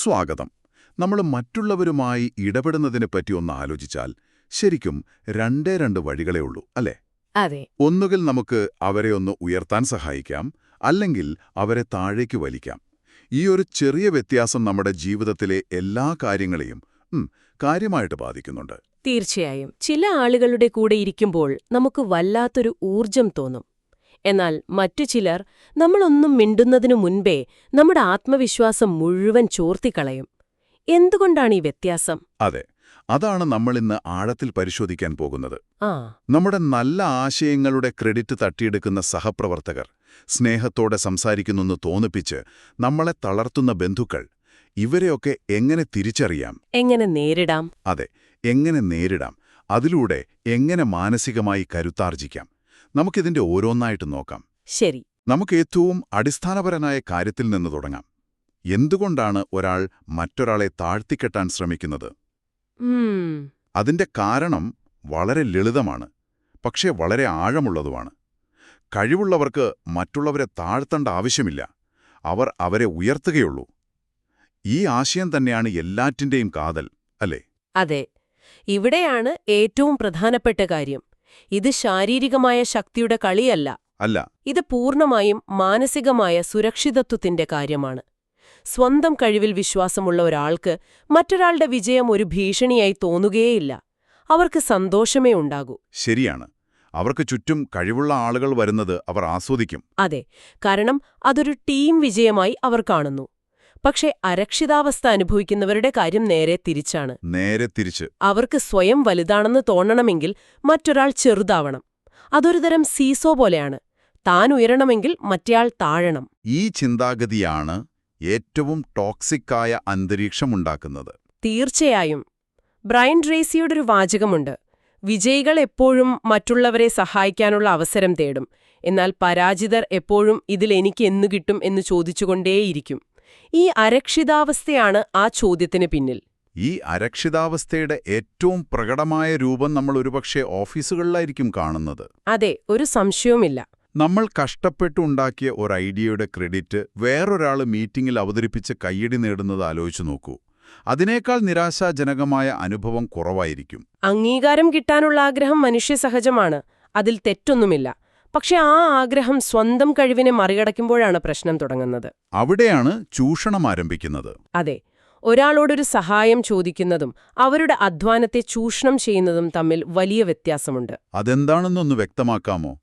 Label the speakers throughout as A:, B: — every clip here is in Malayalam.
A: സ്വാഗതം. നമ്മൾ മറ്റുള്ളവരുമായി ഇടപെടുന്നതിനെപ്പറ്റി ഒന്ന് ആലോചിച്ചാൽ ശരിക്കും രണ്ട് വഴികളേ ഉള്ളൂ, അല്ലേ?
B: അതെ.
A: ഒന്നുകിൽ നമുക്ക് അവരെ ഒന്ന് ഉയർത്താൻ സഹായിക്കാം, അല്ലെങ്കിൽ അവരെ താഴേക്ക് വലിക്കാം. ഈ ഒരു ചെറിയ വ്യത്യാസം നമ്മുടെ ജീവിതത്തിലെ എല്ലാ കാര്യങ്ങളെയും കാര്യമായിട്ട് ബാധിക്കുന്നുണ്ട്.
B: തീർച്ചയായും. ചില ആളുകളുടെ കൂടെ ഇരിക്കുമ്പോൾ നമുക്ക് വല്ലാത്തൊരു ഊർജം തോന്നും. എന്നാൽ മറ്റു ചിലർ നമ്മളൊന്നും മിണ്ടുന്നതിനു മുൻപേ നമ്മുടെ ആത്മവിശ്വാസം മുഴുവൻ ചോർത്തിക്കളയും. എന്തുകൊണ്ടാണ് ഈ വ്യത്യാസം?
A: അതെ, അതാണ് നമ്മളിന്ന് ആഴത്തിൽ പരിശോധിക്കാൻ പോകുന്നത്.
B: ആ
A: നമ്മുടെ നല്ല ആശയങ്ങളുടെ ക്രെഡിറ്റ് തട്ടിയെടുക്കുന്ന സഹപ്രവർത്തകർ, സ്നേഹത്തോടെ സംസാരിക്കുന്നെന്ന് തോന്നിപ്പിച്ച് നമ്മളെ തളർത്തുന്ന ബന്ധുക്കൾ, ഇവരെയൊക്കെ എങ്ങനെ തിരിച്ചറിയാം?
B: എങ്ങനെ നേരിടാം?
A: അതെ, എങ്ങനെ നേരിടാം? അതിലൂടെ എങ്ങനെ മാനസികമായി കരുത്താർജിക്കാം? നമുക്കിതിന്റെ ഓരോന്നായിട്ട് നോക്കാം.
B: ശരി.
A: നമുക്ക് ഏറ്റവും അടിസ്ഥാനപരമായ കാര്യത്തിൽ നിന്ന് തുടങ്ങാം. എന്തുകൊണ്ടാണ് ഒരാൾ മറ്റൊരാളെ താഴ്ത്തിക്കെട്ടാൻ ശ്രമിക്കുന്നത്? അതിന്റെ കാരണം വളരെ ലളിതമാണ്, പക്ഷേ വളരെ ആഴമുള്ളതുമാണ്. കഴിവുള്ളവർക്ക് മറ്റുള്ളവരെ താഴ്ത്തേണ്ട ആവശ്യമില്ല, അവർ അവരെ ഉയർത്തുകയുള്ളൂ. ഈ ആശയം തന്നെയാണ് എല്ലാറ്റിന്റെയും കാതൽ, അല്ലേ?
B: അതെ. ഇവിടെയാണ് ഏറ്റവും പ്രധാനപ്പെട്ട കാര്യം. ഇത് ശാരീരികമായ ശക്തിയുടെ കളിയല്ല.
A: അല്ല.
B: ഇത് പൂർണ്ണമായും മാനസികമായ സുരക്ഷിതത്വത്തിന്റെ കാര്യമാണ്. സ്വന്തം കഴിവിൽ വിശ്വാസമുള്ള ഒരാൾക്ക് മറ്റൊരാളുടെ വിജയം ഒരു ഭീഷണിയായി തോന്നുകയേയില്ല. അവർക്ക് സന്തോഷമേ ഉണ്ടാകൂ.
A: ശരിയാണ്. അവർക്ക് ചുറ്റും കഴിവുള്ള ആളുകൾ വരുന്നത് അവർ ആസ്വദിക്കും.
B: അതെ, കാരണം അതൊരു ടീം വിജയമായി അവർ കാണുന്നു. പക്ഷേ അരക്ഷിതാവസ്ഥ അനുഭവിക്കുന്നവരുടെ കാര്യം നേരെ തിരിച്ചാണ്.
A: നേരെ തിരിച്ച്.
B: അവർക്ക് സ്വയം വലുതാണെന്ന് തോന്നണമെങ്കിൽ മറ്റൊരാൾ ചെറുതാവണം. അതൊരുതരം സീസോ പോലെയാണ്. താൻ ഉയരണമെങ്കിൽ മറ്റേയാൾ താഴണം.
A: ഈ ചിന്താഗതിയാണ് ഏറ്റവും ടോക്സിക്കായ അന്തരീക്ഷമുണ്ടാക്കുന്നത്.
B: തീർച്ചയായും. ബ്രയൻ ട്രേസിയുടെ ഒരു വാചകമുണ്ട്: വിജയികൾ എപ്പോഴും മറ്റുള്ളവരെ സഹായിക്കാനുള്ള അവസരം തേടും, എന്നാൽ പരാജിതർ എപ്പോഴും ഇതിൽ എനിക്ക് എന്നു കിട്ടും എന്ന് ചോദിച്ചുകൊണ്ടേയിരിക്കും. ഈ അരക്ഷിതാവസ്ഥയാണ് ആ ചോദ്യത്തിന് പിന്നിൽ.
A: ഈ അരക്ഷിതാവസ്ഥയുടെ ഏറ്റവും പ്രകടമായ രൂപം നമ്മൾ ഒരുപക്ഷെ ഓഫീസുകളിലായിരിക്കും കാണുന്നത്.
B: അതെ, ഒരു സംശയവുമില്ല.
A: നമ്മൾ കഷ്ടപ്പെട്ടുണ്ടാക്കിയ ഒരു ഐഡിയയുടെ ക്രെഡിറ്റ് വേറൊരാൾ മീറ്റിംഗിൽ അവതരിപ്പിച്ച് കയ്യടി നേടുന്നത് ആലോചിച്ചു നോക്കൂ. അതിനേക്കാൾ നിരാശാജനകമായ അനുഭവം കുറവായിരിക്കും.
B: അംഗീകാരം കിട്ടാനുള്ള ആഗ്രഹം മനുഷ്യസഹജമാണ്, അതിൽ തെറ്റൊന്നുമില്ല. പക്ഷെ ആ ആഗ്രഹം സ്വന്തം കഴിവിനെ മറികടക്കുമ്പോഴാണ് പ്രശ്നം തുടങ്ങുന്നത്.
A: അവിടെയാണ് ചൂഷണം ആരംഭിക്കുന്നത്.
B: അതെ, ഒരാളോടൊരു സഹായം ചോദിക്കുന്നതും അവരുടെ അധ്വാനത്തെ ചൂഷണം ചെയ്യുന്നതും തമ്മിൽ വലിയ വ്യത്യാസമുണ്ട്.
A: അതെന്താണെന്നൊന്ന് വ്യക്തമാക്കാമോ?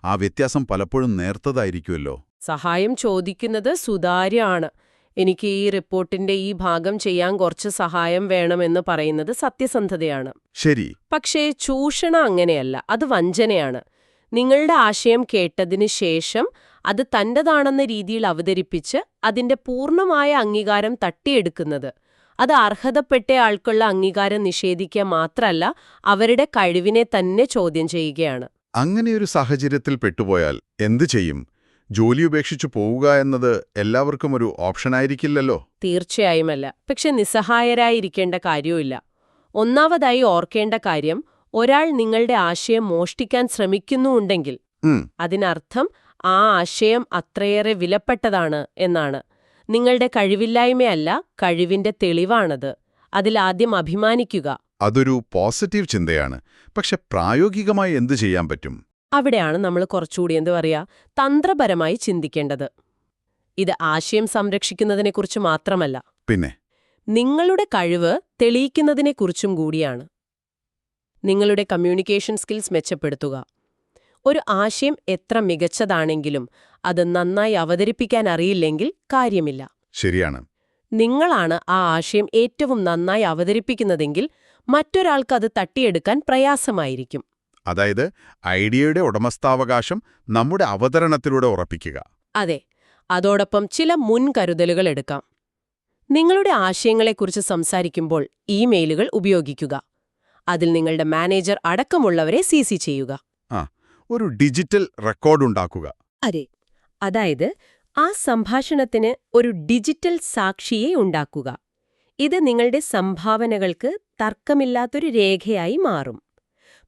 A: ആ വ്യത്യാസം പലപ്പോഴും നേർത്തതായിരിക്കുമല്ലോ.
B: സഹായം ചോദിക്കുന്നത് സുതാര്യമാണ്. എനിക്ക് ഈ റിപ്പോർട്ടിന്റെ ഈ ഭാഗം ചെയ്യാൻ കുറച്ച് സഹായം വേണമെന്ന് പറയുന്നത് സത്യസന്ധതയാണ്.
A: ശരി.
B: പക്ഷേ ചൂഷണം അങ്ങനെയല്ല, അത് വഞ്ചനയാണ്. നിങ്ങളുടെ ആശയം കേട്ടതിന് ശേഷം അത് തന്റേതാണെന്ന രീതിയിൽ അവതരിപ്പിച്ച് അതിന്റെ പൂർണ്ണമായ അംഗീകാരം തട്ടിയെടുക്കുന്നത്. അത് അർഹതപ്പെട്ട ആൾക്കുള്ള അംഗീകാരം നിഷേധിക്കുക മാത്രമല്ല, അവരുടെ കഴിവിനെ തന്നെ ചോദ്യം ചെയ്യുകയാണ്.
A: അങ്ങനെയൊരു സാഹചര്യത്തിൽ പെട്ടുപോയാൽ എന്തു ചെയ്യും? ജോലി ഉപേക്ഷിച്ചു പോവുക എന്നത് എല്ലാവർക്കും ഒരു ഓപ്ഷനായിരിക്കില്ലല്ലോ.
B: തീർച്ചയായുമല്ല. പക്ഷെ നിസ്സഹായരായിരിക്കേണ്ട കാര്യവുമില്ല. ഒന്നാമതായി ഓർക്കേണ്ട കാര്യം, ഒരാൾ നിങ്ങളുടെ ആശയം മോഷ്ടിക്കാൻ ശ്രമിക്കുന്നുണ്ടെങ്കിൽ അതിനർത്ഥം ആ ആശയം അത്രയേറെ വിലപ്പെട്ടതാണ് എന്നാണ്. നിങ്ങളുടെ കഴിവില്ലായ്മയല്ല, കഴിവിന്റെ തെളിവാണത്. അതിലാദ്യം അഭിമാനിക്കുക.
A: അതൊരു പോസിറ്റീവ് ചിന്തയാണ്. പക്ഷെ പ്രായോഗികമായി എന്തു ചെയ്യാൻ പറ്റും?
B: അവിടെയാണ് നമ്മൾ കുറച്ചുകൂടി തന്ത്രപരമായി ചിന്തിക്കേണ്ടത്. ഇത് ആശയം സംരക്ഷിക്കുന്നതിനെക്കുറിച്ച് മാത്രമല്ല,
A: പിന്നെ
B: നിങ്ങളുടെ കഴിവ് തെളിയിക്കുന്നതിനെക്കുറിച്ചും കൂടിയാണ്. നിങ്ങളുടെ കമ്മ്യൂണിക്കേഷൻ സ്കിൽസ് മെച്ചപ്പെടുത്തുക. ഒരു ആശയം എത്ര മികച്ചതാണെങ്കിലും അത് നന്നായി അവതരിപ്പിക്കാൻ അറിയില്ലെങ്കിൽ കാര്യമില്ല.
A: ശരിയാണ്.
B: നിങ്ങളാണ് ആ ആശയം ഏറ്റവും നന്നായി അവതരിപ്പിക്കുന്നതെങ്കിൽ മറ്റൊരാൾക്ക് അത് തട്ടിയെടുക്കാൻ പ്രയാസമായിരിക്കും.
A: അതായത് ഐഡിയയുടെ ഉടമസ്ഥാവകാശം നമ്മുടെ അവതരണത്തിലൂടെ ഉറപ്പിക്കുക.
B: അതെ. അതോടൊപ്പം ചില മുൻകരുതലുകൾ എടുക്കാം. നിങ്ങളുടെ ആശയങ്ങളെക്കുറിച്ച് സംസാരിക്കുമ്പോൾ ഇമെയിലുകൾ ഉപയോഗിക്കുക. അതിൽ നിങ്ങളുടെ മാനേജർ അടക്കമുള്ളവരെ സിസി ചെയ്യുക.
A: ഒരു ഡിജിറ്റൽ റെക്കോർഡ് ഉണ്ടാക്കുക.
B: അതെ. അതായത് ആ സംഭാഷണത്തിന് ഒരു ഡിജിറ്റൽ സാക്ഷിയെ ഉണ്ടാക്കുക. ഇത് നിങ്ങളുടെ സംഭാവനകൾക്ക് തർക്കമില്ലാത്തൊരു രേഖയായി മാറും.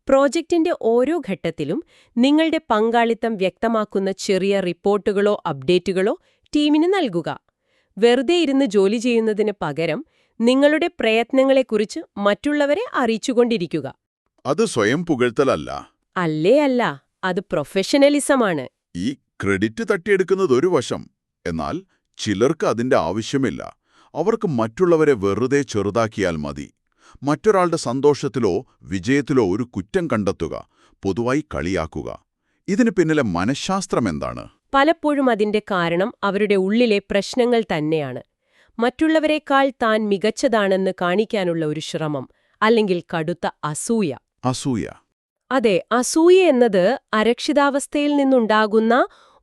B: പ്രോജക്റ്റിന്റെ ഓരോ ഘട്ടത്തിലും നിങ്ങളുടെ പങ്കാളിത്തം വ്യക്തമാക്കുന്ന ചെറിയ റിപ്പോർട്ടുകളോ അപ്ഡേറ്റുകളോ ടീമിന് നൽകുക. വെറുതെ ഇരുന്ന് ജോലി ചെയ്യുന്നതിന് പകരം നിങ്ങളുടെ പ്രയത്നങ്ങളെക്കുറിച്ച് മറ്റുള്ളവരെ അറിയിച്ചുകൊണ്ടിരിക്കുക.
A: അത് സ്വയം പുകഴ്ത്തലല്ല.
B: അല്ലേ അല്ല, അത് പ്രൊഫഷണലിസമാണ്.
A: ഈ ക്രെഡിറ്റ് തട്ടിയെടുക്കുന്നത് ഒരു വശം. എന്നാൽ ചിലർക്ക് അതിന്റെ ആവശ്യമില്ല. അവർക്ക് മറ്റുള്ളവരെ വെറുതെ ചെറുതാക്കിയാൽ മതി. മറ്റൊരാളുടെ സന്തോഷത്തിലോ വിജയത്തിലോ ഒരു കുറ്റം കണ്ടെത്തുക, പൊതുവായി കളിയാക്കുക. ഇതിന് പിന്നിലെ മനഃശാസ്ത്രം എന്താണ്?
B: പലപ്പോഴും അതിന്റെ കാരണം അവരുടെ ഉള്ളിലെ പ്രശ്നങ്ങൾ തന്നെയാണ്. മറ്റുള്ളവരെക്കാൾ താൻ മികച്ചതാണെന്ന് കാണിക്കാനുള്ള ഒരു ശ്രമം, അല്ലെങ്കിൽ കടുത്ത അസൂയ.
A: അസൂയ.
B: അതെ, അസൂയ എന്നത് അരക്ഷിതാവസ്ഥയിൽ നിന്നുണ്ടാകുന്ന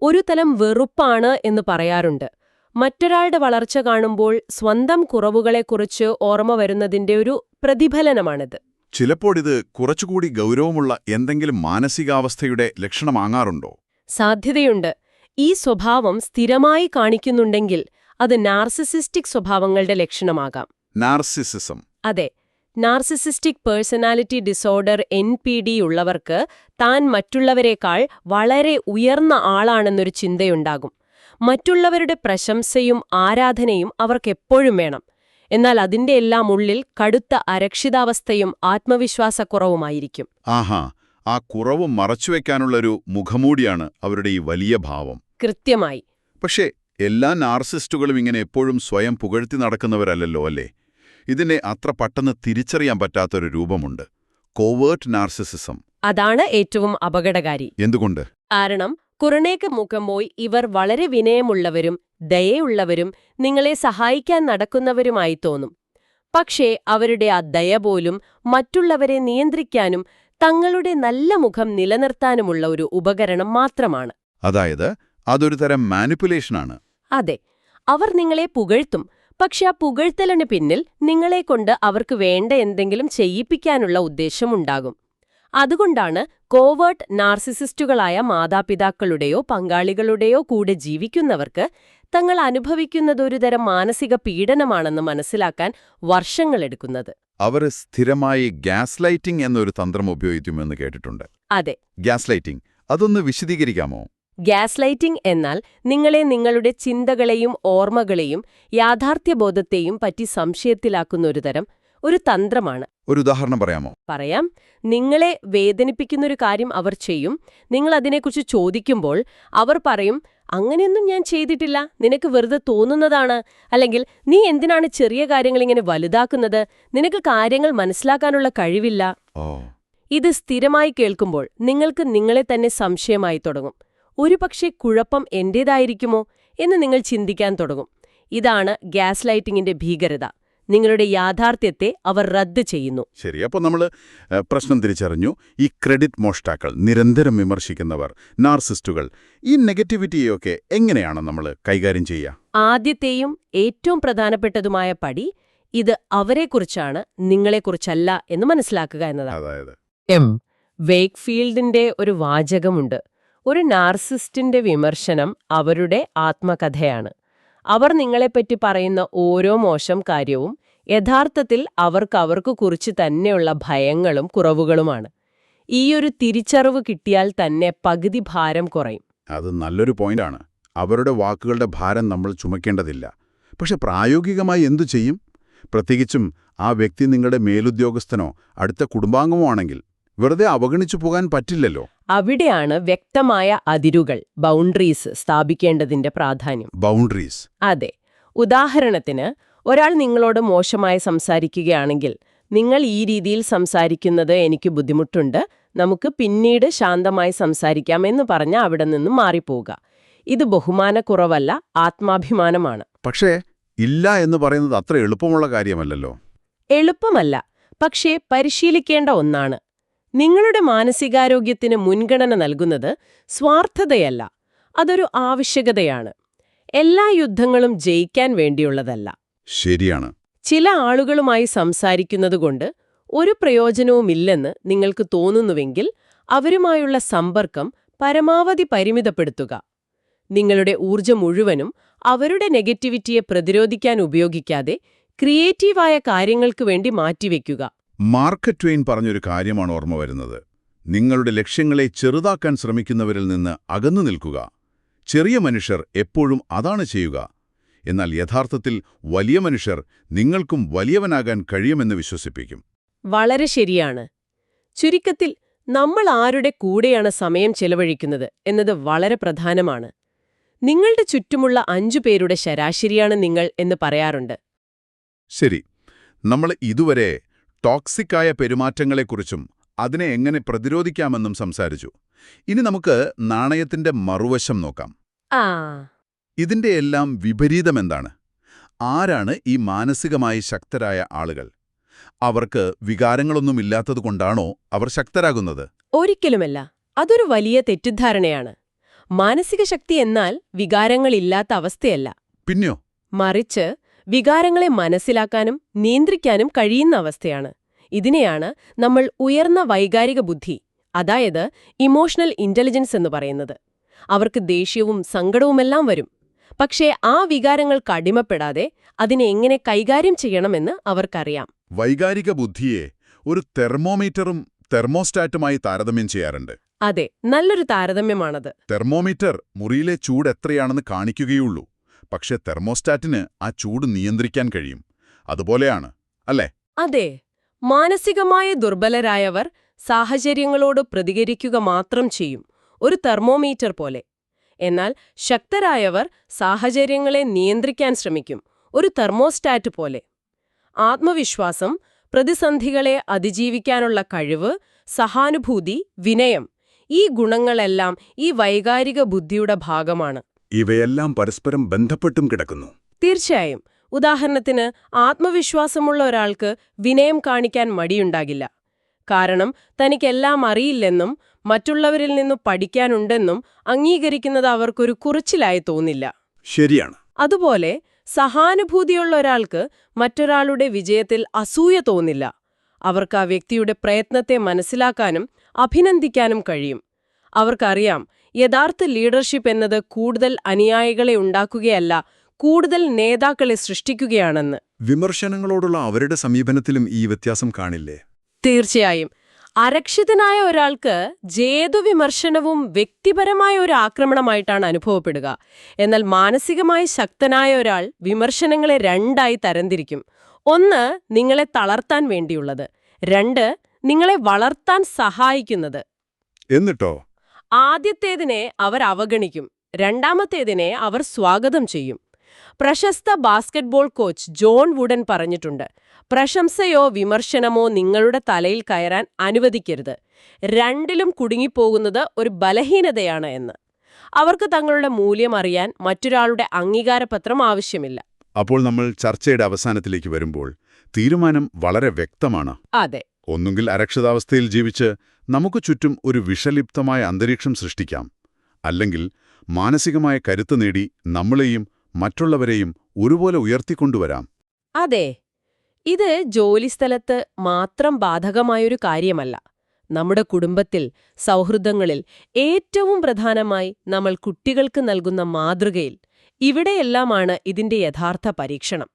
B: ഒരു തരം വെറുപ്പാണ് എന്ന് പറയാറുണ്ട്. മറ്റൊരാളുടെ വളർച്ച കാണുമ്പോൾ സ്വന്തം കുറവുകളെക്കുറിച്ച് ഓർമ്മ വരുന്നതിന്റെ ഒരു പ്രതിഫലനമാണിത്.
A: ചിലപ്പോഴിത് കുറച്ചുകൂടി ഗൗരവമുള്ള എന്തെങ്കിലും മാനസികാവസ്ഥയുടെ ലക്ഷണമാകാറുണ്ടോ?
B: സാധ്യതയുണ്ട്. ഈ സ്വഭാവം സ്ഥിരമായി കാണിക്കുന്നുണ്ടെങ്കിൽ അത് നാർസിസിസ്റ്റിക് സ്വഭാവങ്ങളുടെ ലക്ഷണമാകാം.
A: നാർസിസിസം.
B: അതെ, നാർസിസിസ്റ്റിക് പേഴ്സണാലിറ്റി ഡിസോർഡർ NPD ഉള്ളവർക്ക് താൻ മറ്റുള്ളവരെക്കാൾ വളരെ ഉയർന്ന ആളാണെന്നൊരു ചിന്തയുണ്ടാകും. മറ്റുള്ളവരുടെ പ്രശംസയും ആരാധനയും അവർക്കെപ്പോഴും വേണം. എന്നാൽ അതിന്റെ എല്ലാം ഉള്ളിൽ കടുത്ത അരക്ഷിതാവസ്ഥയും ആത്മവിശ്വാസക്കുറവുമായിരിക്കും.
A: ആഹാ, ആ കുറവ് മറച്ചുവെക്കാനുള്ളൊരു മുഖമൂടിയാണ് അവരുടെ ഈ വലിയ ഭാവം.
B: കൃത്യമായി.
A: പക്ഷേ എല്ലാ നാർസിസ്റ്റുകളും ഇങ്ങനെ എപ്പോഴും സ്വയം പുകഴ്ത്തി നടക്കുന്നവരല്ലല്ലോ, അല്ലേ? ഇതിനെ അത്ര പെട്ടെന്ന് തിരിച്ചറിയാൻ പറ്റാത്തൊരു രൂപമുണ്ട്: കോവേർട്ട് നാർസിസിസം.
B: അതാണ് ഏറ്റവും അപകടകാരി.
A: എന്തുകൊണ്ട്?
B: കാരണം കുറേയൊക്കെ മുഖമോയി ഇവർ വളരെ വിനയമുള്ളവരും ദയയുള്ളവരും നിങ്ങളെ സഹായിക്കാൻ നടക്കുന്നവരുമായി തോന്നും. പക്ഷേ അവരുടെ ആ ദയ പോലും മറ്റുള്ളവരെ നിയന്ത്രിക്കാനും തങ്ങളുടെ നല്ല മുഖം നിലനിർത്താനുമുള്ള ഒരു ഉപകരണം മാത്രമാണ്.
A: അതായത് അതൊരു തരം മാനിപ്പുലേഷനാണ്.
B: അതെ, അവർ നിങ്ങളെ പുകഴ്ത്തും. പക്ഷെ ആ പുകഴ്ത്തലിന് പിന്നിൽ നിങ്ങളെക്കൊണ്ട് അവർക്ക് വേണ്ട എന്തെങ്കിലും ചെയ്യിപ്പിക്കാനുള്ള ഉദ്ദേശമുണ്ടാകും. അതുകൊണ്ടാണ് കോവേർട്ട് നാർസിസിസ്റ്റുകളായ മാതാപിതാക്കളുടെയോ പങ്കാളികളുടെയോ കൂടെ ജീവിക്കുന്നവർക്ക് തങ്ങൾ അനുഭവിക്കുന്നത് ഒരുതരം മാനസിക പീഡനമാണെന്ന് മനസ്സിലാക്കാൻ വർഷങ്ങളെടുക്കുന്നത്.
A: അവർ സ്ഥിരമായി ഗ്യാസ് ലൈറ്റിംഗ് എന്നൊരു തന്ത്രം ഉപയോഗിക്കുമെന്ന് കേട്ടിട്ടുണ്ട്.
B: അതെ,
A: ഗ്യാസ് ലൈറ്റിംഗ്, അതൊന്ന് വിശദീകരിക്കാമോ?
B: ഗ്യാസ് ലൈറ്റിംഗ് എന്നാൽ നിങ്ങളെ നിങ്ങളുടെ ചിന്തകളെയും ഓർമ്മകളെയും യാഥാർത്ഥ്യബോധത്തെയും പറ്റി സംശയത്തിലാക്കുന്ന ഒരു തന്ത്രമാണ്.
A: ഒരു ഉദാഹരണം പറയാമോ?
B: പറയാം. നിങ്ങളെ വേദനിപ്പിക്കുന്നൊരു കാര്യം അവർ ചെയ്യും. നിങ്ങൾ അതിനെക്കുറിച്ച് ചോദിക്കുമ്പോൾ അവർ പറയും, അങ്ങനെയൊന്നും ഞാൻ ചെയ്തിട്ടില്ല, നിനക്ക് വെറുതെ തോന്നുന്നതാണ്. അല്ലെങ്കിൽ നീ എന്തിനാണ് ചെറിയ കാര്യങ്ങളിങ്ങനെ വലുതാക്കുന്നത്, നിനക്ക് കാര്യങ്ങൾ മനസ്സിലാക്കാനുള്ള കഴിവില്ല. ഇത് സ്ഥിരമായി കേൾക്കുമ്പോൾ നിങ്ങൾക്ക് നിങ്ങളെ തന്നെ സംശയമായി തുടങ്ങും. ഒരുപക്ഷെ കുഴപ്പം എന്റേതായിരിക്കുമോ എന്ന് നിങ്ങൾ ചിന്തിക്കാൻ തുടങ്ങും. ഇതാണ് ഗ്യാസ് ലൈറ്റിംഗിന്റെ ഭീകരത. നിങ്ങളുടെ യാഥാർത്ഥ്യത്തെ അവർ റദ്ദ് ചെയ്യുന്നു.
A: ശരി, അപ്പോൾ നമ്മൾ പ്രശ്നം തിരിച്ചറിഞ്ഞു. ഈ ക്രെഡിറ്റ് മോഷ്ടാക്കൾ, നിരന്തരം വിമർശിക്കുന്നവർ, നാർസിസ്റ്റുകൾ, ഈ നെഗറ്റിവിറ്റിയൊക്കെ എങ്ങനെയാണ് നമ്മൾ കൈകാര്യം ചെയ്യുക?
B: ആദ്യത്തെയും ഏറ്റവും പ്രധാനപ്പെട്ടതുമായ പടി ഇത് അവരെക്കുറിച്ചാണ്, നിങ്ങളെക്കുറിച്ചല്ല എന്ന് മനസ്സിലാക്കുക എന്നതാണ്.
A: അതായത്
B: വേക്ക്ഫീൽഡിന്റെ ഒരു വാചകമുണ്ട്: ഒരു നാർസിസ്റ്റിന്റെ വിമർശനം അവരുടെ ആത്മകഥയാണ്. അവർ നിങ്ങളെപ്പറ്റി പറയുന്ന ഓരോ മോശം കാര്യവും യഥാർത്ഥത്തിൽ അവർക്ക് കുറിച്ച് തന്നെയുള്ള ഭയങ്ങളും കുറവുകളുമാണ്. ഈയൊരു തിരിച്ചറിവ് കിട്ടിയാൽ തന്നെ പകുതി ഭാരം കുറയും.
A: അത് നല്ലൊരു പോയിന്റാണ്. അവരുടെ വാക്കുകളുടെ ഭാരം നമ്മൾ ചുമക്കേണ്ടതില്ല. പക്ഷെ പ്രായോഗികമായി എന്തു ചെയ്യും? പ്രത്യേകിച്ചും ആ വ്യക്തി നിങ്ങളുടെ മേലുദ്യോഗസ്ഥനോ അടുത്ത കുടുംബാംഗമോ ആണെങ്കിൽ വെറുതെ അവഗണിച്ചു പോകാൻ പറ്റില്ലല്ലോ.
B: അവിടെയാണ് വ്യക്തമായ അതിരുകൾ, ബൗണ്ടറീസ് സ്ഥാപിക്കേണ്ടതിന്റെ പ്രാധാന്യം.
A: ബൗണ്ടറീസ്?
B: അതെ. ഉദാഹരണത്തിന്, ഒരാൾ നിങ്ങളോട് മോശമായി സംസാരിക്കുകയാണെങ്കിൽ, നിങ്ങൾ ഈ രീതിയിൽ സംസാരിക്കുന്നത് എനിക്ക് ബുദ്ധിമുട്ടുണ്ട്, നമുക്ക് പിന്നീട് ശാന്തമായി സംസാരിക്കാം എന്ന് പറഞ്ഞ് അവിടെ നിന്നും മാറിപ്പോവുക. ഇത് ബഹുമാനക്കുറവല്ല, ആത്മാഭിമാനമാണ്.
A: പക്ഷേ ഇല്ല എന്ന് പറയുന്നത് അത്ര എളുപ്പമുള്ള കാര്യമല്ലല്ലോ.
B: എളുപ്പമല്ല, പക്ഷേ പരിശീലിക്കേണ്ട ഒന്നാണ്. നിങ്ങളുടെ മാനസികാരോഗ്യത്തിന് മുൻഗണന നൽകുന്നത് സ്വാർത്ഥതയല്ല, അതൊരു ആവശ്യകതയാണ്. എല്ലാ യുദ്ധങ്ങളും ജയിക്കാൻ വേണ്ടിയുള്ളതല്ല.
A: ശരിയാണ്.
B: ചില ആളുകളുമായി സംസാരിക്കുന്നതുകൊണ്ട് ഒരു പ്രയോജനവുമില്ലെന്ന് നിങ്ങൾക്ക് തോന്നുന്നുവെങ്കിൽ അവരുമായുള്ള സമ്പർക്കം പരമാവധി പരിമിതപ്പെടുത്തുക. നിങ്ങളുടെ ഊർജ്ജം മുഴുവനും അവരുടെ നെഗറ്റിവിറ്റിയെ പ്രതിരോധിക്കാൻ ഉപയോഗിക്കാതെ ക്രിയേറ്റീവായ കാര്യങ്ങൾക്ക് വേണ്ടി മാറ്റിവെക്കുക.
A: മാർക്ക് ട്വെയിൻ പറഞ്ഞൊരു കാര്യമാണ് ഓർമ്മ വരുന്നത്: നിങ്ങളുടെ ലക്ഷ്യങ്ങളെ ചെറുതാക്കാൻ ശ്രമിക്കുന്നവരിൽ നിന്ന് അകന്നു നിൽക്കുക. ചെറിയ മനുഷ്യർ എപ്പോഴും അതാണ് ചെയ്യുക. എന്നാൽ യഥാർത്ഥത്തിൽ വലിയ മനുഷ്യർ നിങ്ങൾക്കും വലിയവനാകാൻ കഴിയുമെന്ന് വിശ്വസിപ്പിക്കും.
B: വളരെ ശരിയാണ്. ചുരുക്കത്തിൽ നമ്മൾ ആരുടെ കൂടെയാണ് സമയം ചെലവഴിക്കുന്നത് എന്നത് വളരെ പ്രധാനമാണ്. നിങ്ങളുടെ ചുറ്റുമുള്ള 5 പേരുടെ ശരാശരിയാണ് നിങ്ങൾ എന്ന് പറയാറുണ്ട്.
A: ശരി, നമ്മൾ ഇതുവരെ ടോക്സിക്കായ പെരുമാറ്റങ്ങളെക്കുറിച്ചും അതിനെ എങ്ങനെ പ്രതിരോധിക്കാമെന്നും സംസാരിച്ചു. ഇനി നമുക്ക് നാണയത്തിന്റെ മറുവശം നോക്കാം.
B: ആ
A: ഇതിന്റെ എല്ലാം വിപരീതമെന്താണ്? ആരാണ് ഈ മാനസികമായി ശക്തരായ ആളുകൾ? അവർക്ക് വികാരങ്ങളൊന്നുമില്ലാത്തതുകൊണ്ടാണോ അവർ ശക്തരാകുന്നത്?
B: ഒരിക്കലുമല്ല. അതൊരു വലിയ തെറ്റിദ്ധാരണയാണ്. മാനസിക ശക്തി എന്നാൽ വികാരങ്ങളില്ലാത്ത അവസ്ഥയല്ല.
A: പിന്നെയോ?
B: മറിച്ച് വികാരങ്ങളെ മനസ്സിലാക്കാനും നിയന്ത്രിക്കാനും കഴിയുന്ന അവസ്ഥയാണ്. ഇതിനെയാണ് നമ്മൾ ഉയർന്ന വൈകാരിക ബുദ്ധി, അതായത് ഇമോഷണൽ ഇന്റലിജൻസ് എന്ന് പറയുന്നത്. അവർക്ക് ദേഷ്യവും സങ്കടവുമെല്ലാം വരും. പക്ഷേ ആ വികാരങ്ങൾക്ക് അടിമപ്പെടാതെ അതിനെ എങ്ങനെ കൈകാര്യം ചെയ്യണമെന്ന് അവർക്കറിയാം.
A: വൈകാരിക ബുദ്ധിയെ ഒരു തെർമോമീറ്ററും തെർമോസ്റ്റാറ്റുമായി താരതമ്യം ചെയ്യാറുണ്ട്.
B: അതെ, നല്ലൊരു താരതമ്യമാണത്.
A: തെർമോമീറ്റർ മുറിയിലെ ചൂട് എത്രയാണെന്ന് കാണിക്കുകയുള്ളൂ. പക്ഷെ തെർമോസ്റ്റാറ്റിന് ആ ചൂട് നിയന്ത്രിക്കാൻ കഴിയും. അതുപോലെയാണ്, അല്ലേ?
B: അതെ, മാനസികമായ ദുർബലരായവർ സാഹചര്യങ്ങളോട് പ്രതികരിക്കുക മാത്രം ചെയ്യും, ഒരു തെർമോമീറ്റർ പോലെ. എന്നാൽ ശക്തരായവർ സാഹചര്യങ്ങളെ നിയന്ത്രിക്കാൻ ശ്രമിക്കും, ഒരു തെർമോസ്റ്റാറ്റ് പോലെ. ആത്മവിശ്വാസം, പ്രതിസന്ധികളെ അതിജീവിക്കാനുള്ള കഴിവ്, സഹാനുഭൂതി, വിനയം, ഈ ഗുണങ്ങളെല്ലാം ഈ വൈകാരിക ബുദ്ധിയുടെ ഭാഗമാണ്.
A: ഇവയെല്ലാം പരസ്പരം ബന്ധപ്പെട്ടും കിടക്കുന്നു.
B: തീർച്ചയായും. ഉദാഹരണത്തിന്, ആത്മവിശ്വാസമുള്ള ഒരാൾക്ക് വിനയം കാണിക്കാൻ മടിയുണ്ടാകില്ല. കാരണം തനിക്കെല്ലാം അറിയില്ലെന്നും മറ്റുള്ളവരിൽ നിന്നു പഠിക്കാനുണ്ടെന്നും അംഗീകരിക്കുന്നത് അവർക്കൊരു കുറച്ചിലായി തോന്നില്ല.
A: ശരിയാണ്.
B: അതുപോലെ സഹാനുഭൂതിയുള്ള ഒരാൾക്ക് മറ്റൊരാളുടെ വിജയത്തിൽ അസൂയ തോന്നില്ല. അവർക്ക് ആ വ്യക്തിയുടെ പ്രയത്നത്തെ മനസ്സിലാക്കാനും അഭിനന്ദിക്കാനും കഴിയും. അവർക്കറിയാം, യഥാർത്ഥ ലീഡർഷിപ്പ് എന്നത് കൂടുതൽ അനുയായികളെ ഉണ്ടാക്കുകയല്ല, കൂടുതൽ നേതാക്കളെ സൃഷ്ടിക്കുകയാണെന്ന്.
A: വിമർശനങ്ങളോടുള്ള അവരുടെ സമീപനത്തിലും ഈ വ്യത്യാസം കാണില്ലേ?
B: തീർച്ചയായും. അരക്ഷിതനായ ഒരാൾക്ക് ഏതു വിമർശനവും വ്യക്തിപരമായ ഒരു ആക്രമണമായിട്ടാണ് അനുഭവപ്പെടുക. എന്നാൽ മാനസികമായി ശക്തനായ ഒരാൾ വിമർശനങ്ങളെ 2 തരംതിരിക്കും. 1 നിങ്ങളെ തളർത്താൻ വേണ്ടിയുള്ളത്, 2 നിങ്ങളെ വളർത്താൻ സഹായിക്കുന്നത്.
A: എന്നിട്ടോ?
B: ആദ്യത്തേതിനെ അവർ അവഗണിക്കും, രണ്ടാമത്തേതിനെ അവർ സ്വാഗതം ചെയ്യും. പ്രശസ്ത ബാസ്കറ്റ്ബോൾ കോച്ച് ജോൺ വുഡൻ പറഞ്ഞിട്ടുണ്ട്, പ്രശംസയോ വിമർശനമോ നിങ്ങളുടെ തലയിൽ കയറാൻ അനുവദിക്കരുത്. 2ലും കുടുങ്ങിപ്പോകുന്നത് ഒരു ബലഹീനതയാണ് എന്ന്. അവർക്ക് തങ്ങളുടെ മൂല്യം അറിയാൻ മറ്റൊരാളുടെ അംഗീകാരപത്രം ആവശ്യമില്ല.
A: അപ്പോൾ നമ്മൾ ചർച്ചയുടെ അവസാനത്തിലേക്ക് വരുമ്പോൾ തീരുമാനം വളരെ വ്യക്തമാണ്.
B: അതെ.
A: ഒന്നുകിൽ അരക്ഷിതാവസ്ഥയിൽ ജീവിച്ച് നമുക്ക് ചുറ്റും ഒരു വിഷലിപ്തമായ അന്തരീക്ഷം സൃഷ്ടിക്കാം, അല്ലെങ്കിൽ മാനസികമായ കരുത്ത് നേടി നമ്മളെയും മറ്റുള്ളവരെയും ഒരുപോലെ ഉയർത്തിക്കൊണ്ടുവരാം.
B: അതെ, ഇത് ജോലിസ്ഥലത്ത് മാത്രം ബാധകമായൊരു കാര്യമല്ല. നമ്മുടെ കുടുംബത്തിൽ, സൗഹൃദങ്ങളിൽ, ഏറ്റവും പ്രധാനമായി നമ്മൾ കുട്ടികൾക്ക് നൽകുന്ന മാതൃകയിൽ, ഇവിടെയെല്ലാമാണ് ഇതിന്റെ യഥാർത്ഥ പരീക്ഷണം.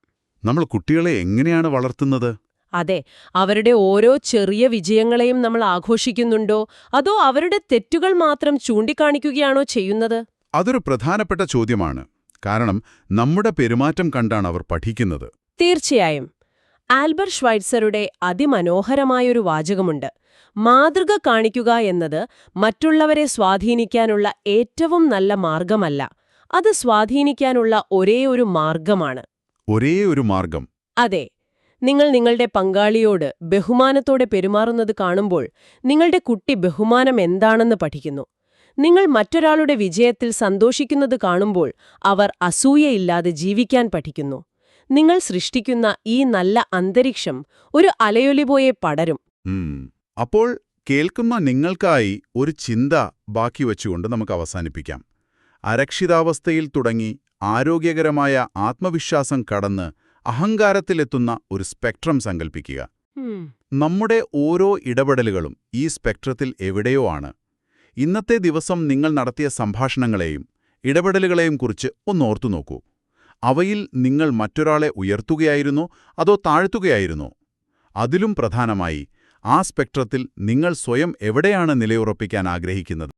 A: നമ്മൾ കുട്ടികളെ എങ്ങനെയാണ് വളർത്തുന്നത്?
B: അതെ, അവരുടെ ഓരോ ചെറിയ വിജയങ്ങളെയും നമ്മൾ ആഘോഷിക്കുന്നുണ്ടോ, അതോ അവരുടെ തെറ്റുകൾ മാത്രം ചൂണ്ടിക്കാണിക്കുകയാണോ ചെയ്യുന്നത്?
A: അതൊരു പ്രധാനപ്പെട്ട ചോദ്യമാണ്. കാരണം നമ്മുടെ പെരുമാറ്റം കണ്ടാണ് അവർ പഠിക്കുന്നത്.
B: തീർച്ചയായും. ആൽബർ ഷ്വൈറ്റ്സറുടെ അതിമനോഹരമായൊരു വാചകമുണ്ട്, മാതൃക കാണിക്കുക എന്നത് മറ്റുള്ളവരെ സ്വാധീനിക്കാനുള്ള ഏറ്റവും നല്ല മാർഗമല്ല, അത് സ്വാധീനിക്കാനുള്ള ഒരേയൊരു മാർഗമാണ്.
A: ഒരേയൊരു മാർഗം?
B: അതെ. നിങ്ങൾ നിങ്ങളുടെ പങ്കാളിയോട് ബഹുമാനത്തോടെ പെരുമാറുന്നത് കാണുമ്പോൾ നിങ്ങളുടെ കുട്ടി ബഹുമാനം എന്താണെന്ന് പഠിക്കുന്നു. നിങ്ങൾ മറ്റൊരാളുടെ വിജയത്തിൽ സന്തോഷിക്കുന്നത് കാണുമ്പോൾ അവർ അസൂയയില്ലാതെ ജീവിക്കാൻ പഠിക്കുന്നു. നിങ്ങൾ സൃഷ്ടിക്കുന്ന ഈ നല്ല അന്തരീക്ഷം ഒരു അലയൊലി പോലെ പടരും.
A: അപ്പോൾ കേൾക്കുന്ന നിങ്ങൾക്കായി ഒരു ചിന്ത ബാക്കി വച്ചുകൊണ്ട് നമുക്ക് അവസാനിപ്പിക്കാം. അരക്ഷിതാവസ്ഥയിൽ തുടങ്ങി ആരോഗ്യകരമായ ആത്മവിശ്വാസം കടന്ന് അഹങ്കാരത്തിലെത്തുന്ന ഒരു സ്പെക്ട്രം സങ്കൽപ്പിക്കുക. നമ്മുടെ ഓരോ ഇടപെടലുകളും ഈ സ്പെക്ട്രത്തിൽ എവിടെയോ ആണ്. ഇന്നത്തെ ദിവസം നിങ്ങൾ നടത്തിയ സംഭാഷണങ്ങളെയും ഇടപെടലുകളെയും കുറിച്ച് ഒന്നോർത്തു നോക്കൂ. അവയിൽ നിങ്ങൾ മറ്റൊരാളെ ഉയർത്തുകയായിരുന്നോ അതോ താഴ്ത്തുകയായിരുന്നോ? അതിലും പ്രധാനമായി, ആ സ്പെക്ട്രത്തിൽ നിങ്ങൾ സ്വയം എവിടെയാണ് നിലയുറപ്പിക്കാൻ ആഗ്രഹിക്കുന്നത്?